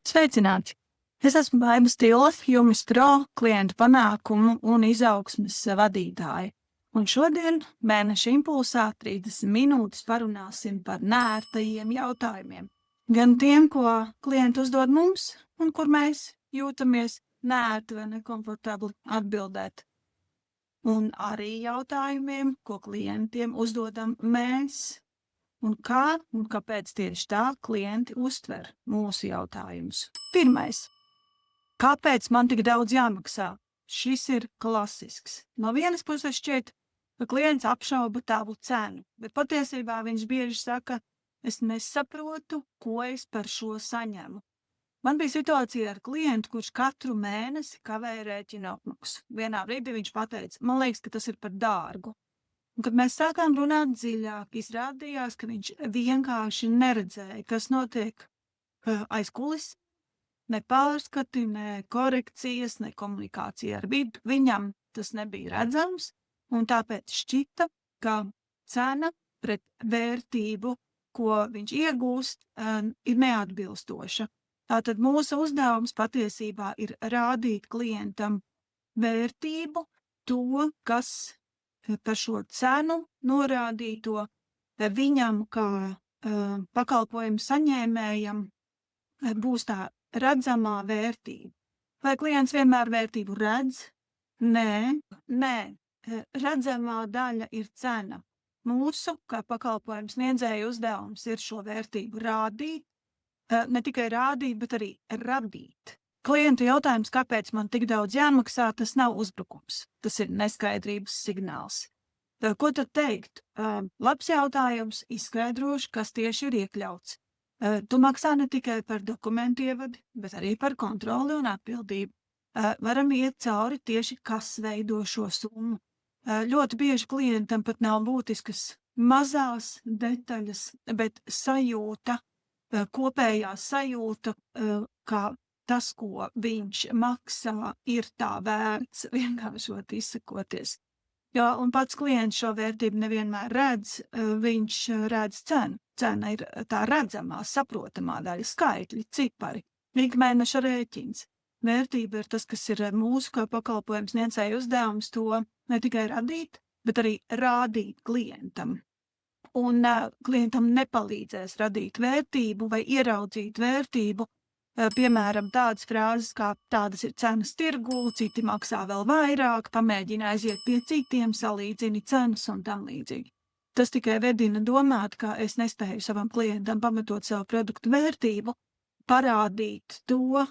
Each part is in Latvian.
Sveicināti! Es esmu Baiba Stila, Jumis Pro klientu panākumu un izaugsmes vadītāja. Un šodien mēneša impulsā 30 minūtes parunāsim par neērtajiem jautājumiem. Gan tiem, ko klienti uzdod mums, un kur mēs jūtamies neērti vai nekomfortabli atbildēt. Un arī jautājumiem, ko klientiem uzdodam mēs. Un kā un kāpēc tieši tā klienti uztver mūsu jautājumus. Pirmais. Kāpēc man tik daudz jāmaksā? Šis ir klasisks. No vienas puses šķiet, ka klients apšauba tavu cenu, bet patiesībā viņš bieži saka, es nesaprotu, ko es par šo saņemu. Man bija situācija ar klientu, kurš katru mēnesi kavēja rēķinu apmaksu. Vienā brīdī viņš pateica, man liekas, ka tas ir par dārgu. Un, kad mēs sākām runāt dziļāk, izrādījās, ka viņš vienkārši neredzēja, kas notiek aiz kulis, ne pārskati, ne korekcijas, ne komunikācija ar vidu. Viņam tas nebija redzams, un tāpēc šķita, ka cena pret vērtību, ko viņš iegūst, ir neatbilstoša. Tātad mūsu uzdevums patiesībā ir rādīt klientam vērtību, to, kas par šo cenu norādīto viņam kā pakalpojumu saņēmējam būs tā redzamā vērtība. Vai klients vienmēr vērtību redz? Nē. Redzamā daļa ir cena. Mūsu, kā pakalpojumu sniedzēju uzdevums ir šo vērtību rādīt, ne tikai rādīt, bet arī radīt. Klientu jautājums, kāpēc man tik daudz jāmaksā, tas nav uzbrukums. Tas ir neskaidrības signāls. Ko tad teikt? Labs jautājums, izskaidrošu, kas tieši ir iekļauts. Tu maksā ne tikai par dokumentu ievadi, bet arī par kontroli un atbildību. Varam iet cauri tieši, kas veido šo summu. Ļoti bieži klientam pat nav būtiskas mazās detaļas, bet sajūta, kopējā sajūta, kā tas, ko viņš maksā, ir tā vērts, vienkāršot izsakoties. Jo, un pats klients šo vērtību nevienmēr redz, viņš redz cenu. Cena ir tā redzamā, saprotamā daļa, skaitļi, cipari, ikmēneša rēķins. Vērtība ir tas, kas ir mūsu kā pakalpojums sniedzēju uzdevums, to ne tikai radīt, bet arī rādīt klientam. Un klientam nepalīdzēs radīt vērtību vai ieraudzīt vērtību, piemēram, tādas frāzes kā tādas ir cenas tirgū, citi maksā vēl vairāk, pamēģina aiziet pie citiem, salīdzini cenas un tam līdzīgi. Tas tikai vedina domāt, ka es nespēju savam klientam pamatot savu produktu vērtību, parādīt to,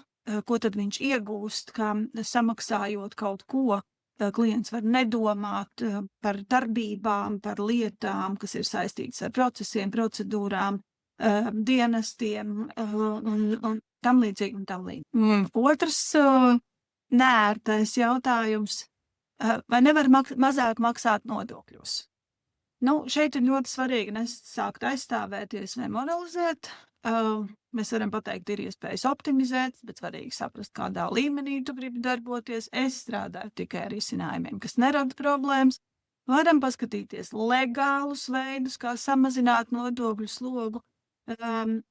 ko tad viņš iegūst, kā samaksājot kaut ko. Klients var nedomāt par darbībām, par lietām, kas ir saistītas ar procesiem, procedūrām, dienestiem un tam līdzīgi un tam līdzīgi. Otrs neērtais jautājums, vai nevar mazāk maksāt nodokļos? Šeit ir ļoti svarīgi nesākt aizstāvēties vai moralizēt. Mēs varam pateikt, ir iespējas optimizēt, bet svarīgi saprast, kādā līmenī tu gribi darboties. Es strādāju tikai ar risinājumiem, kas nerada problēmas. Varam paskatīties legālus veidus, kā samazināt nodokļu slogu.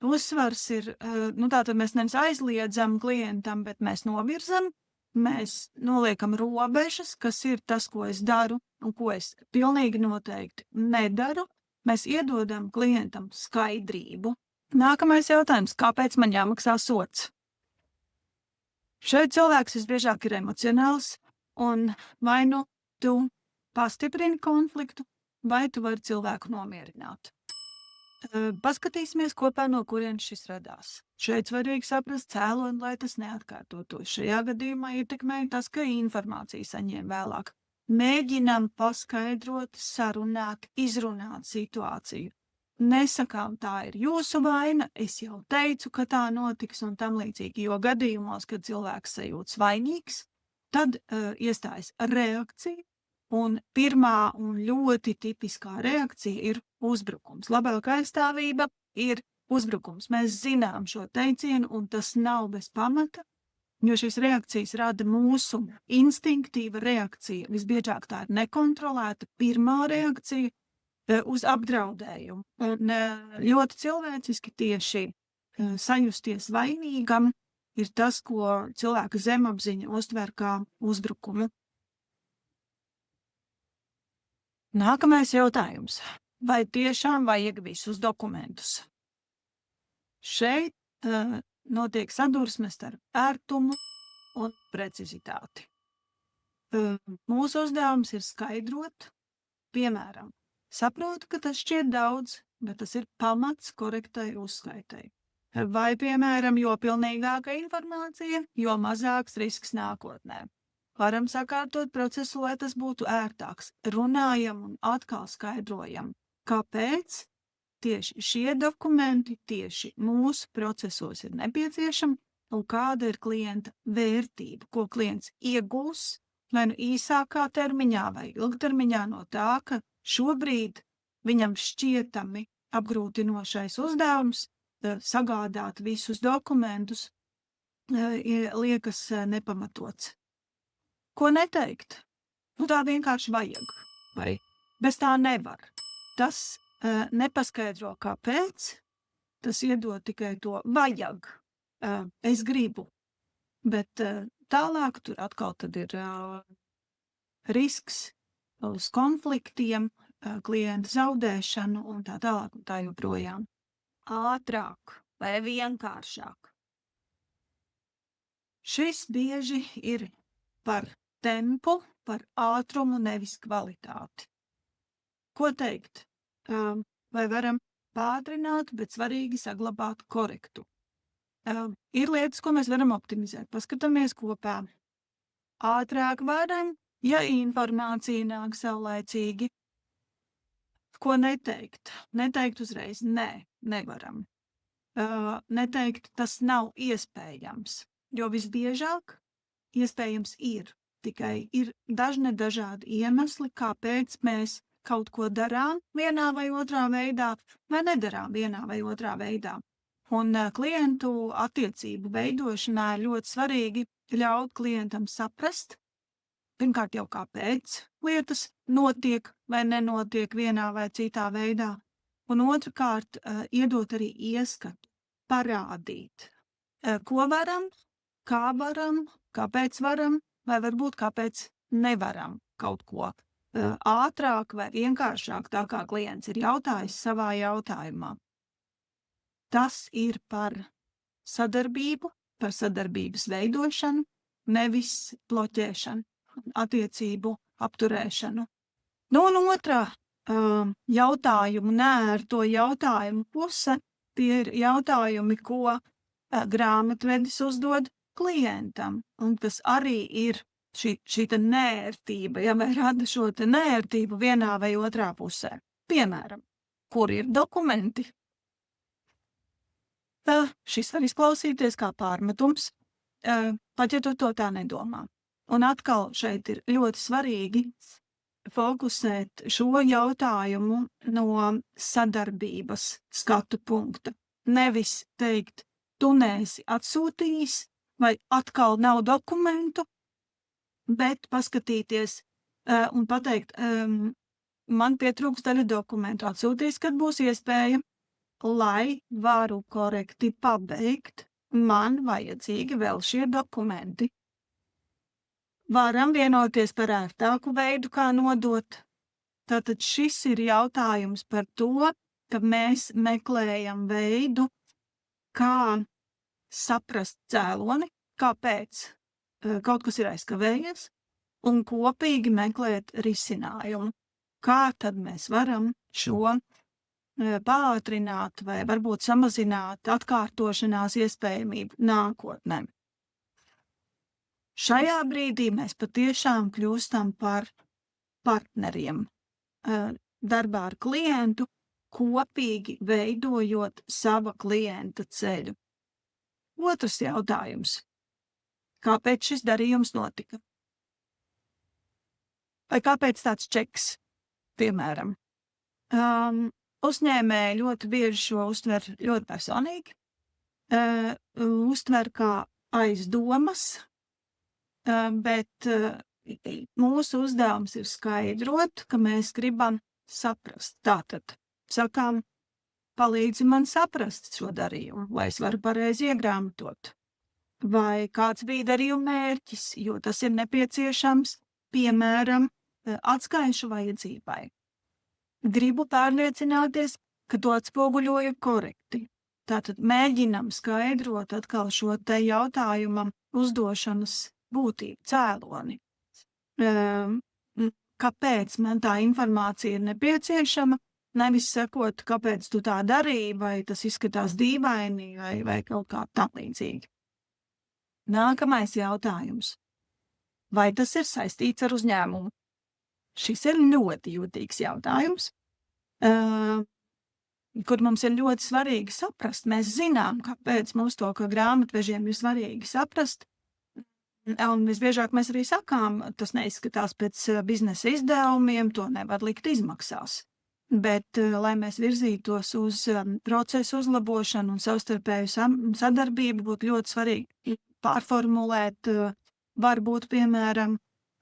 Uzsvars ir, tātad mēs nevis aizliedzam klientam, bet mēs novirzam, mēs noliekam robežas, kas ir tas, ko es daru un ko es pilnīgi noteikti nedaru. Mēs iedodam klientam skaidrību. Nākamais jautājums, kāpēc man jāmaksā sods? Šeit cilvēks visbiežāk ir emocionāls, un vai nu tu pastiprini konfliktu, vai tu vari cilvēku nomierināt. Paskatīsimies kopā, no kurienes šis radās. Šeit svarīgi saprast cēloni, lai tas neatkārtotos. Šajā gadījumā ietekmē tas, ka informāciju saņem vēlāk. Mēģinam paskaidrot, sarunāt, izrunāt situāciju. Nesakām, tā ir jūsu vaina, es jau teicu, ka tā notiks un tam līdzīgi, jo gadījumos, kad cilvēks sajūtas vainīgs, tad iestājas reakcija. Un pirmā un ļoti tipiskā reakcija ir uzbrukums. Labākā aizstāvība ir uzbrukums. Mēs zinām šo teicienu, un tas nav bez pamata, jo šīs reakcijas rada mūsu instinktīva reakcija. Visbiežāk tā ir nekontrolēta pirmā reakcija uz apdraudējumu. Un ļoti cilvēciski tieši sajusties vainīgam ir tas, ko cilvēka zemapziņa uztver kā uzbrukumu. Nākamais jautājums. Vai tiešām vajag visus dokumentus? Šeit notiek sadursme starp ērtumu un precizitāti. Mūsu uzdevums ir skaidrot, piemēram, saprotu, ka tas šķiet daudz, bet tas ir pamats korektai uzskaitai. Vai, piemēram, jo pilnīgāka informācija, jo mazāks risks nākotnē. Varam sakārtot procesu, lai tas būtu ērtāks. Runājam un atkal skaidrojam, kāpēc tieši šie dokumenti tieši mūsu procesos ir nepieciešami un kāda ir klienta vērtība, ko klients iegūs vai nu īsākā termiņā vai ilgtermiņā no tā, ka šobrīd viņam šķietami apgrūtinošais uzdevums sagādāt visus dokumentus liekas nepamatots. Ko neteikt? Tā vienkārši vajag, vai bez tā nevar. Tas nepaskaidro, kāpēc, tas iedod tikai to vajag, es gribu, bet tālāk tur atkal tad ir risks uz konfliktiem, klienta zaudēšanu un tā tālāk un tā joprojām. Ātrāk vai vienkāršāk. Šis bieži ir par tempu, par ātrumu, nevis kvalitāti. Ko teikt? Vai varam pātrināt, bet svarīgi saglabāt korektu. Ir lietas, ko mēs varam optimizēt. Paskatāmies kopā. Ātrāk varam, ja informācija nāk saulaicīgi. Ko neteikt? Neteikt uzreiz, nē, nevaram. Neteikt, tas nav iespējams, jo visbiežāk iespējams ir. Tikai ir dažādi iemesli, kāpēc mēs kaut ko darām vienā vai otrā veidā, vai nedarām vienā vai otrā veidā. Un klientu attiecību veidošanā ir ļoti svarīgi ļaut klientam saprast, pirmkārt jau kāpēc lietas notiek vai nenotiek vienā vai citā veidā, un otrkārt iedot arī ieskatu, parādīt, ko varam, kā varam, kāpēc varam, vai varbūt kāpēc nevaram kaut ko ātrāk vai vienkāršāk, tā kā klients ir jautājis savā jautājumā. Tas ir par sadarbību, par sadarbības veidošanu, nevis bloķēšanu, attiecību apturēšanu. Un otrā jautājumu, nērto jautājumu puse, tie ir jautājumi, ko grāmatvedis uzdod klientam, un tas arī ir šī nērtība, ja vai rada šo nērtību vienā vai otrā pusē. Piemēram, kur ir dokumenti? Šis var izklausīties kā pārmetums, pat ja tu to tā nedomā. Un atkal šeit ir ļoti svarīgi fokusēt šo jautājumu no sadarbības skatu punkta. Nevis teikt, tu neesi atsūtījis, vai atkal nav dokumentu, bet paskatīties un pateikt, man pietrūks daļa dokumentu, atsūtīs, kad būs iespēja, lai varu korekti pabeigt, man vajadzīgi vēl šie dokumenti. Varam vienoties par ērtāku veidu, kā nodot. Tātad šis ir jautājums par to, ka mēs meklējam veidu, kā saprast cēloni, kāpēc kaut kas ir aizkavējies, un kopīgi meklēt risinājumu. Kā tad mēs varam šo pātrināt vai varbūt samazināt atkārtošanās iespējamību nākotnē. Šajā brīdī mēs patiešām kļūstam par partneriem darbā ar klientu, kopīgi veidojot sava klienta ceļu. Otrs jautājums. Kāpēc šis darījums notika? Vai kāpēc tāds čeks, piemēram? Uzņēmēji ļoti bieži šo uztver ļoti personīgi, uztver kā aizdomas, bet mūsu uzdevums ir skaidrot, ka mēs gribam saprast. Tātad, sakām, palīdzi man saprast šo darījumu, lai es varu pareizi iegrāmatot. vai kāds bija darījuma mērķis, jo tas ir nepieciešams, piemēram, atskaišu vajadzībai. Gribu pārliecināties, ka to atspoguļoju korekti. Tātad mēģinam skaidrot atkal šo te jautājumam uzdošanas būtību, cēloni. Kāpēc man tā informācija ir nepieciešama, nevis sekot, kāpēc tu tā darīji, vai tas izskatās dīvaini, vai kaut kā tam līdzīgi. Nākamais jautājums. Vai tas ir saistīts ar uzņēmumu? Šis ir ļoti jūtīgs jautājums, kur mums ir ļoti svarīgi saprast. Mēs zinām, kāpēc mums to, ka grāmatvežiem ir svarīgi saprast, un visbiežāk mēs arī sakām, tas neizskatās pēc biznesa izdevumiem, to nevar likt izmaksās. Bet, lai mēs virzītos uz procesu uzlabošanu un savstarpēju sadarbību, būtu ļoti svarīgi pārformulēt, varbūt, piemēram,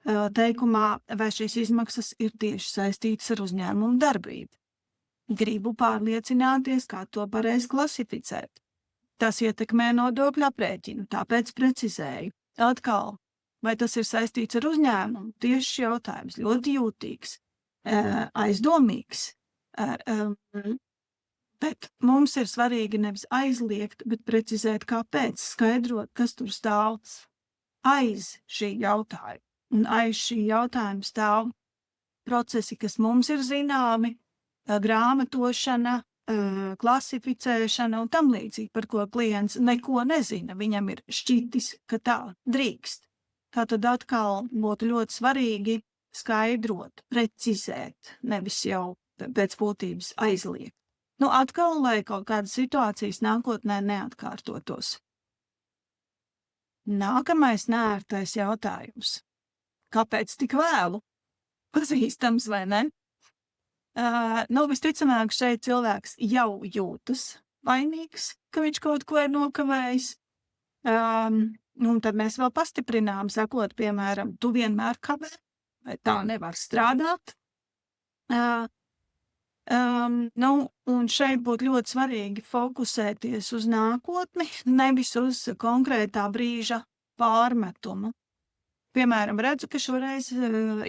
teikumā, vai šīs izmaksas ir tieši saistītas ar uzņēmumu darbību. Gribu pārliecināties, kā to pareizi klasificēt. Tas ietekmē nodokļu aprēķinu, tāpēc precizēju. Atkal, vai tas ir saistīts ar uzņēmumu? Tieši jautājums, ļoti jūtīgs, aizdomīgs. Bet mums ir svarīgi nevis aizliegt, bet precizēt, kāpēc, skaidrot, kas tur stāv aiz šī jautājuma. Un aiz šī jautājuma stāv procesi, kas mums ir zināmi, grāmatošana, klasificēšana un tam līdzīgi, par ko klients neko nezina. Viņam ir šķitis, ka tā drīkst. Tātad atkal būtu ļoti svarīgi skaidrot, precizēt, nevis jau pēc būtības aizliegt. Atkal, lai kaut kādas situācijas nākotnē neatkārtotos. Nākamais neērtais jautājums. Kāpēc tik vēlu? Pazīstams vai ne? Visticamāk, šeit cilvēks jau jūtas vainīgs, ka viņš kaut ko ir nokavējis. Un tad mēs vēl pastiprinām, sakot, piemēram, tu vienmēr kavē, vai tā nevar strādāt. Un šeit būtu ļoti svarīgi fokusēties uz nākotni, nevis uz konkrētā brīža pārmetumu. Piemēram, redzu, ka šoreiz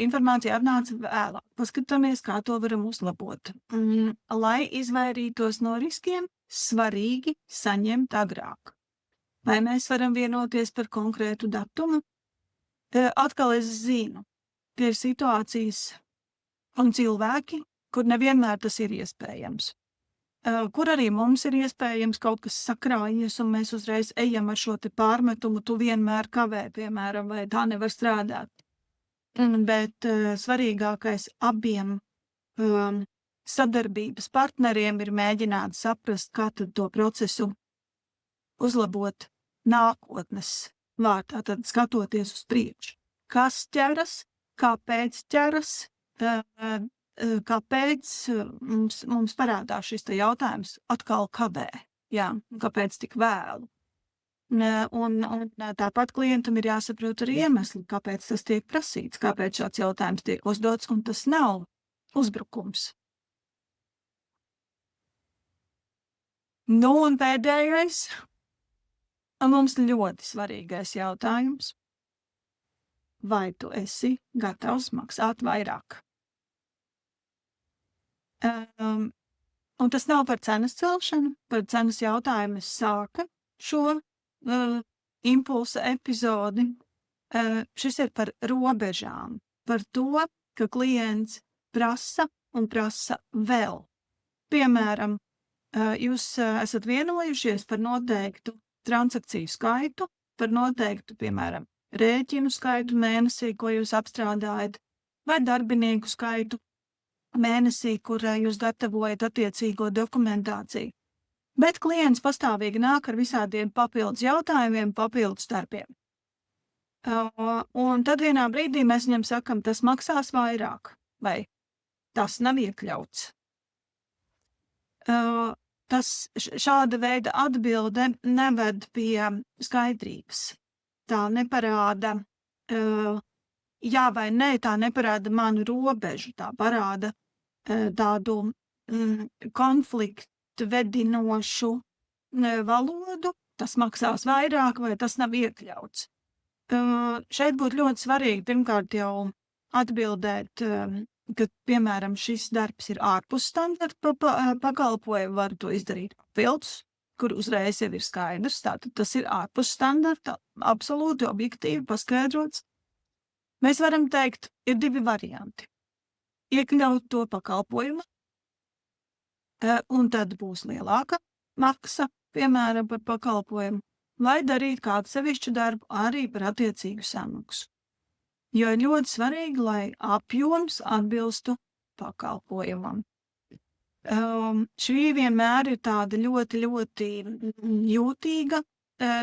informācija atnāca vēlāk. Paskatāmies, kā to varam uzlabot. Lai izvairītos no riskiem, svarīgi saņemt agrāk. Vai mēs varam vienoties par konkrētu datumu? Atkal es zinu, ka ir situācijas un cilvēki, kur nevienmēr tas ir iespējams. Kur arī mums ir iespējams kaut kas sakrājies, un mēs uzreiz ejam ar šo te pārmetumu, tu vienmēr kavē, piemēram, vai tā nevar strādāt. Bet svarīgākais abiem sadarbības partneriem ir mēģināt saprast, kā tad to procesu uzlabot nākotnes vārtā, tad skatoties uz priekšu. Kas ķeras, kāpēc ķeras, kāpēc mums parādās šis te jautājums atkal kavē, kāpēc tik vēlu. Un tāpat klientam ir jāsaprot arī iemesli, kāpēc tas tiek prasīts, kāpēc šāds jautājums tiek uzdots, un tas nav uzbrukums. Un pēdējais, mums ļoti svarīgais jautājums. Vai tu esi gatavs maksāt vairāk? Un tas nav par cenas celšanu, par cenas jautājumu es sāka šo impulsa epizodi. Šis ir par robežām, par to, ka klients prasa un prasa vēl. Piemēram, jūs esat vienojušies par noteiktu transakciju skaitu, par noteiktu, piemēram, rēķinu skaitu mēnesī, ko jūs apstrādājat, vai darbinieku skaitu mēnesī, kur jūs gatavojat attiecīgo dokumentāciju. Bet klients pastāvīgi nāk ar visādiem papildus jautājumiem, papildus darbiem. Un tad vienā brīdī mēs viņam sakam, tas maksās vairāk, vai tas nav iekļauts. Šāda veida atbilde neved pie skaidrības. Tā neparāda jā vai nē, tā neparāda manu robežu, tā parāda tādu konfliktu vedinošu valodu, tas maksās vairāk vai tas nav iekļauts. Šeit būtu ļoti svarīgi pirmkārt jau atbildēt, ka, piemēram, šis darbs ir ārpus standarta pakalpojumu, var to izdarīt papildus, kur uzreiz jau ir skaidrs, tātad tas ir ārpus standarta, absolūti objektīvi paskaidrots. Mēs varam teikt, ir 2 varianti. Iekļaut to pakalpojumu, un tad būs lielāka maksa, piemēram, par pakalpojumu, vai darīt kādu sevišķu darbu arī par attiecīgu samaksu. Jo ir ļoti svarīgi, lai apjoms atbilstu pakalpojumam. Šī vienmēr ir tāda ļoti, ļoti jūtīga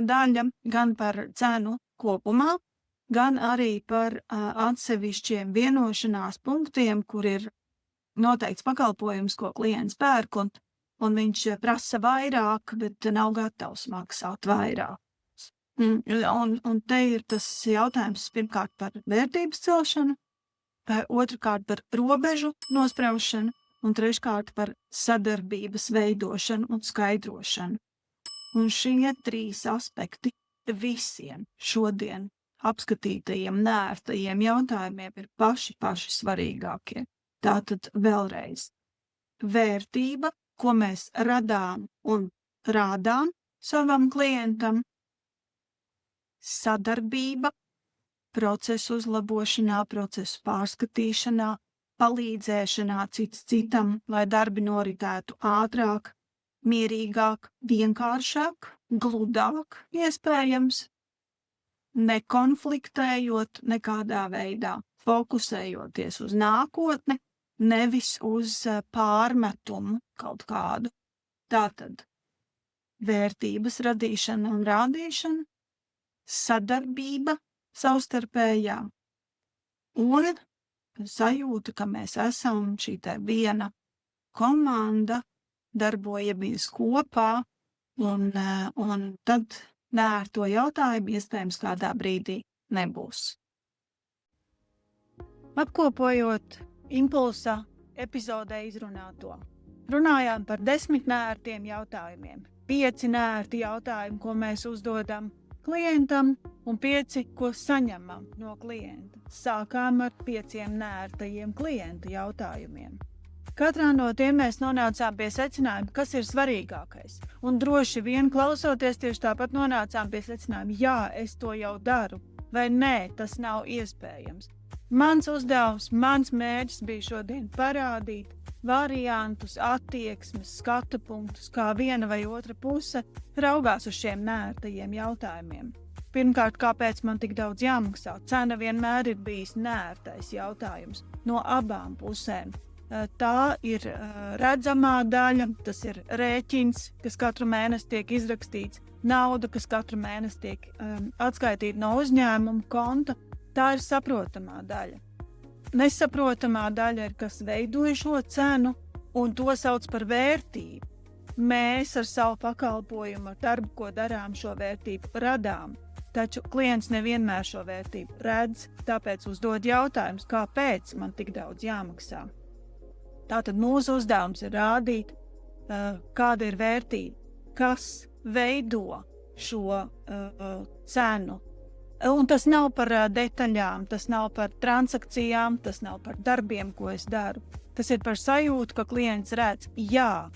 daļa gan par cenu kopumā, gan arī par atsevišķiem vienošanās punktiem, kur ir noteikts pakalpojums, ko klients pērk, un viņš prasa vairāk, bet nav gatavs maksāt vairāk. Un te ir tas jautājums pirmkārt par vērtības celšanu, otrkārt par robežu nospraušanu, un treškārt par sadarbības veidošanu un skaidrošanu. Un šie 3 aspekti visiem šodien apskatītajiem neērtajiem jautājumiem ir paši svarīgākie. Tātad vēlreiz vērtība, ko mēs radām un rādām savam klientam, sadarbība, procesu uzlabošanā, procesu pārskatīšanā, palīdzēšanā cits citam, lai darbi noritētu ātrāk, mierīgāk, vienkāršāk, gludāk iespējams, nekonfliktējot nekādā veidā, fokusējoties uz nākotni, nevis uz pārmetumu kaut kādu. Tātad vērtības radīšana un rādīšana, sadarbība savstarpējā un sajūta, ka mēs esam šī te viena komanda, darbojamies kopā, un tad ar to jautājumu iespējams kādā brīdī nebūs. Apkopojot impulsa epizodē izrunāto, runājām par 10 neērtiem jautājumiem, 5 neērti jautājumi, ko mēs uzdodam klientam, un 5, ko saņemam no klienta. Sākām ar 5 neērtajiem klienta jautājumiem. Katrā no tiem mēs nonācām pie secinājuma, kas ir svarīgākais. Un droši vien klausoties tieši tāpat nonācām pie secinājuma, jā, es to jau daru, vai nē, tas nav iespējams. Mans uzdevums, mans mērķis bija šodien parādīt variantus, attieksmes, skatu punktus, kā viena vai otra puse raugās uz šiem neērtajiem jautājumiem. Pirmkārt, kāpēc man tik daudz jāmaksā? Cena vienmēr ir bijis neērtais jautājums no abām pusēm. Tā ir redzamā daļa, tas ir rēķins, kas katru mēnesi tiek izrakstīts, nauda, kas katru mēnesi tiek atskaitīta no uzņēmuma konta. Tā ir saprotamā daļa. Nesaprotamā daļa ir, kas veidoja šo cenu, un to sauc par vērtību. Mēs ar savu pakalpojumu, ar darbu, ko darām, šo vērtību radām. Taču klients nevienmēr šo vērtību redz, tāpēc uzdod jautājumus, kāpēc man tik daudz jāmaksā. Tātad mūsu uzdevums ir rādīt, kāda ir vērtība, kas veido šo cenu. Un tas nav par detaļām, tas nav par transakcijām, tas nav par darbiem, ko es daru. Tas ir par sajūtu, ka klients redz, jā,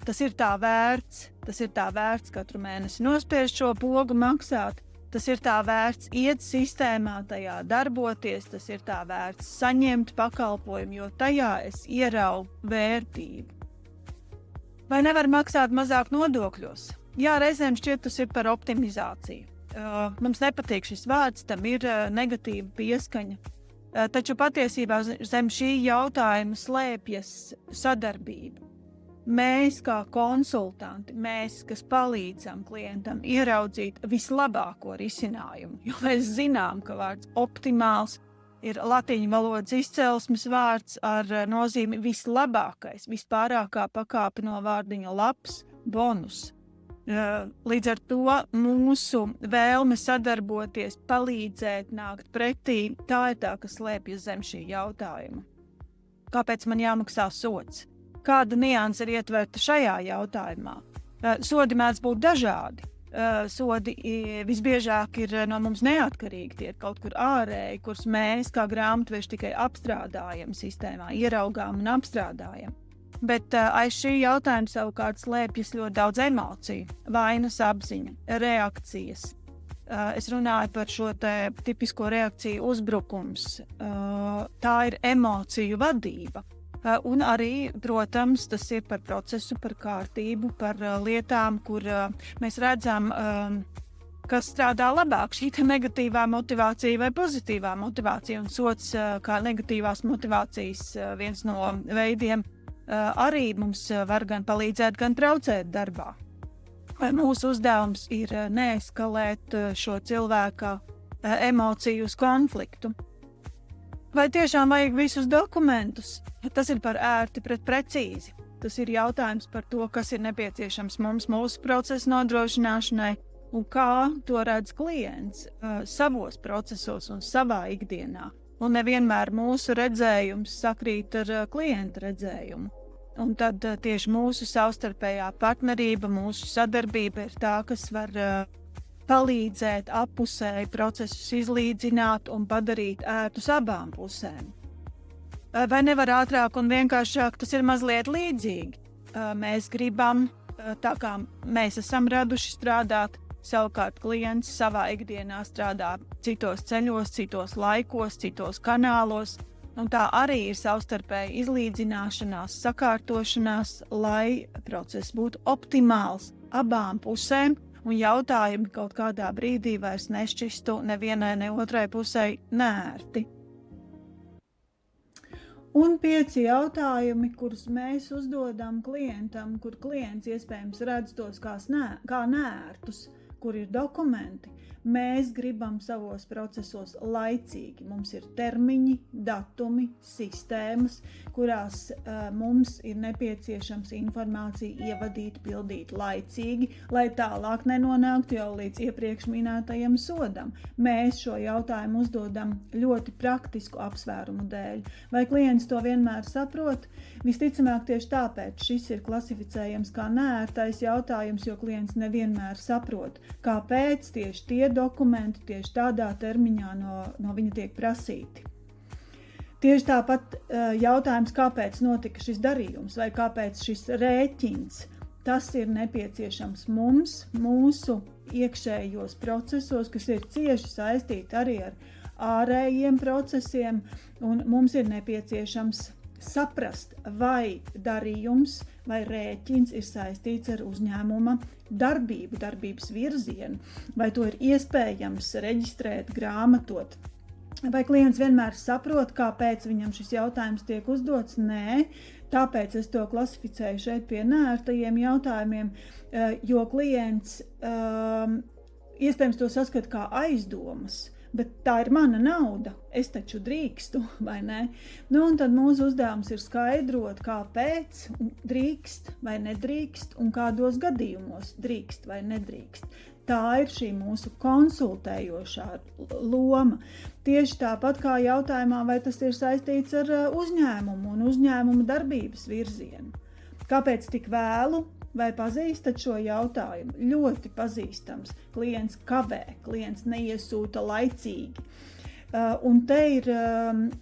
tas ir tā vērts katru mēnesi nospiest šo pogu maksāt, tas ir tā vērts iet sistēmā, tajā darboties, tas ir tā vērts saņemt pakalpojumu, jo tajā es ieraugu vērtību. Vai nevar maksāt mazāk nodokļos? Jā, reizēm šķiet, tas ir par optimizāciju. Mums nepatīk šis vārds, tam ir negatīva pieskaņa. Taču patiesībā zem šī jautājuma slēpjas sadarbība. Mēs kā konsultanti, mēs, kas palīdzam klientam ieraudzīt vislabāko risinājumu, jo mēs zinām, ka vārds optimāls ir latīņu valodas izcelsmes vārds ar nozīmi vislabākais, vispārākā pakāpe no vārdiņa labs, bonus. Līdz ar to mūsu vēlme sadarboties, palīdzēt, nākt pretī, tā ir tā, kas slēpjas zem šī jautājuma. Kāpēc man jāmaksā sods? Kāda nianse ir ietverta šajā jautājumā? Sodi mēdz būt dažādi. sodi visbiežāk ir no mums neatkarīgi, tie ir kaut kur ārēji, kurus mēs kā grāmatveži tikai apstrādājam sistēmā, ieraugām un apstrādājam. Bet aiz šī jautājuma savukārt slēpjas ļoti daudz emociju, vainas apziņa, reakcijas. Es runāju par šo tipisko reakciju uzbrukums. Tā ir emociju vadība. Un arī, protams, tas ir par procesu, par kārtību, par lietām, kur mēs redzam, kas strādā labāk, šī negatīvā motivācija vai pozitīvā motivācija. Un sots kā negatīvās motivācijas viens no veidiem arī mums var gan palīdzēt, gan traucēt darbā. Mūsu uzdevums ir neeskalēt šo cilvēka emociju uz konfliktu. Vai tiešām vajag visus dokumentus? Tas ir par ērti pret precīzi. Tas ir jautājums par to, kas ir nepieciešams mums mūsu procesa nodrošināšanai un kā to redz klients savos procesos un savā ikdienā. Un nevienmēr mūsu redzējums sakrīt ar klienta redzējumu. Un tad tieši mūsu savstarpējā partnerība, mūsu sadarbība ir tā, kas var palīdzēt appusēji procesus izlīdzināt un padarīt ērtus abām pusēm. Vai nevar ātrāk un vienkāršāk, tas ir mazliet līdzīgi. Mēs gribam, tā kā mēs esam raduši strādāt, savukārt klients savā ikdienā strādā citos ceļos, citos laikos, citos kanālos. Un tā arī ir savstarpēja izlīdzināšanās, sakārtošanās, lai process būtu optimāls abām pusēm un jautājumi kaut kādā brīdī vairs nešķistu nevienai, ne otrai pusē nērti. Un 5 jautājumi, kurus mēs uzdodam klientam, kur klients iespējams redz tos kā nērtus, kur ir dokumenti. Mēs gribam savos procesos laicīgi. Mums ir termiņi, datumi, sistēmas, kurās mums ir nepieciešams informāciju ievadīt, pildīt laicīgi, lai tālāk nenonāktu jau līdz iepriekš minētajam sodam. Mēs šo jautājumu uzdodam ļoti praktisku apsvērumu dēļ. Vai klients to vienmēr saprot? Visticamāk tieši tāpēc šis ir klasificējams kā neērtais jautājums, jo klients nevienmēr saprot, kāpēc tieši tie dokumenti tieši tādā termiņā no viņa tiek prasīti. Tieši tāpat jautājums, kāpēc notika šis darījums vai kāpēc šis rēķins, tas ir nepieciešams mums, mūsu iekšējos procesos, kas ir cieši saistīti arī ar ārējiem procesiem, un mums ir nepieciešams saprast, vai darījums vai rēķins ir saistīts ar uzņēmuma darbību, darbības virzienu, vai to ir iespējams reģistrēt, grāmatot. Vai klients vienmēr saprot, kāpēc viņam šis jautājums tiek uzdots? Nē, tāpēc es to klasificēju šeit pie neērtajiem jautājumiem, jo klients iespējams to saskata kā aizdomas, bet tā ir mana nauda, es taču drīkstu, vai ne? Un tad mūsu uzdevums ir skaidrot, kāpēc drīkst vai nedrīkst un kādos gadījumos drīkst vai nedrīkst. Tā ir šī mūsu konsultējošā loma. Tieši tāpat kā jautājumā, vai tas ir saistīts ar uzņēmumu un uzņēmuma darbības virzienu. Kāpēc tik vēlu? Vai pazīstat šo jautājumu? Ļoti pazīstams. Klients kavē, klients neiesūta laicīgi. Un te ir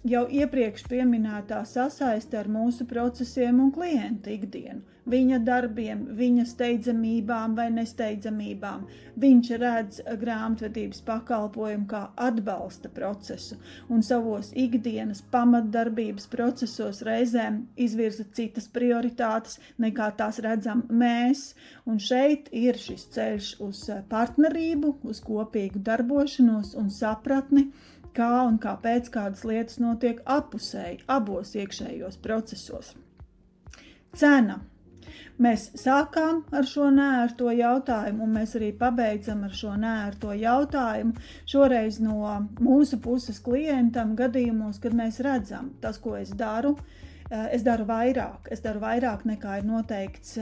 jau iepriekš pieminētā sasaiste ar mūsu procesiem un klienta ikdienu. Viņa darbiem, viņa steidzamībām vai nesteidzamībām. Viņš redz grāmatvedības pakalpojumu kā atbalsta procesu un savos ikdienas pamatdarbības procesos reizēm izvirza citas prioritātes, nekā tās redzam mēs. Un šeit ir šis ceļš uz partnerību, uz kopīgu darbošanos un sapratni, kā un kāpēc kādas lietas notiek appusēji, abos iekšējos procesos. Cena. Mēs sākām ar šo neērto jautājumu, un mēs arī pabeidzam ar šo neērto jautājumu. Šoreiz no mūsu puses klientam gadījumos, kad mēs redzam tas, ko es daru vairāk. Es daru vairāk nekā ir noteikts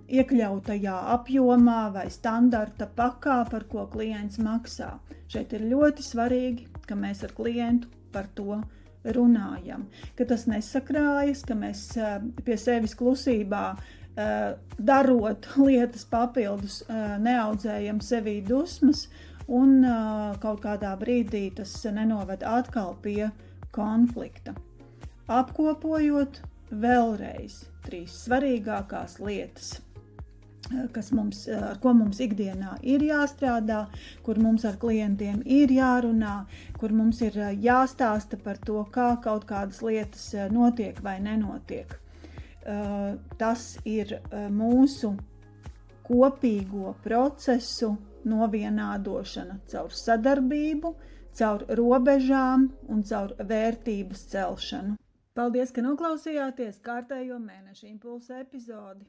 iekļautajā apjomā vai standarta pakā, par ko klients maksā. Šeit ir ļoti svarīgi, ka mēs ar klientu par to runājam, ka tas nesakrājas, ka mēs pie sevis klusībā darot lietas papildus, neaudzējam sevī dusmas, un kaut kādā brīdī tas nenoved atkal pie konflikta. Apkopojot vēlreiz 3 svarīgākās lietas, ar ko mums ikdienā ir jāstrādā, kur mums ar klientiem ir jārunā, kur mums ir jāstāsta par to, kā kaut kādas lietas notiek vai nenotiek. Tas ir mūsu kopīgo procesu novienādošana caur sadarbību, caur robežām un caur vērtības celšanu. Paldies, ka noklausījāties kārtējo mēneša impulsa epizodi.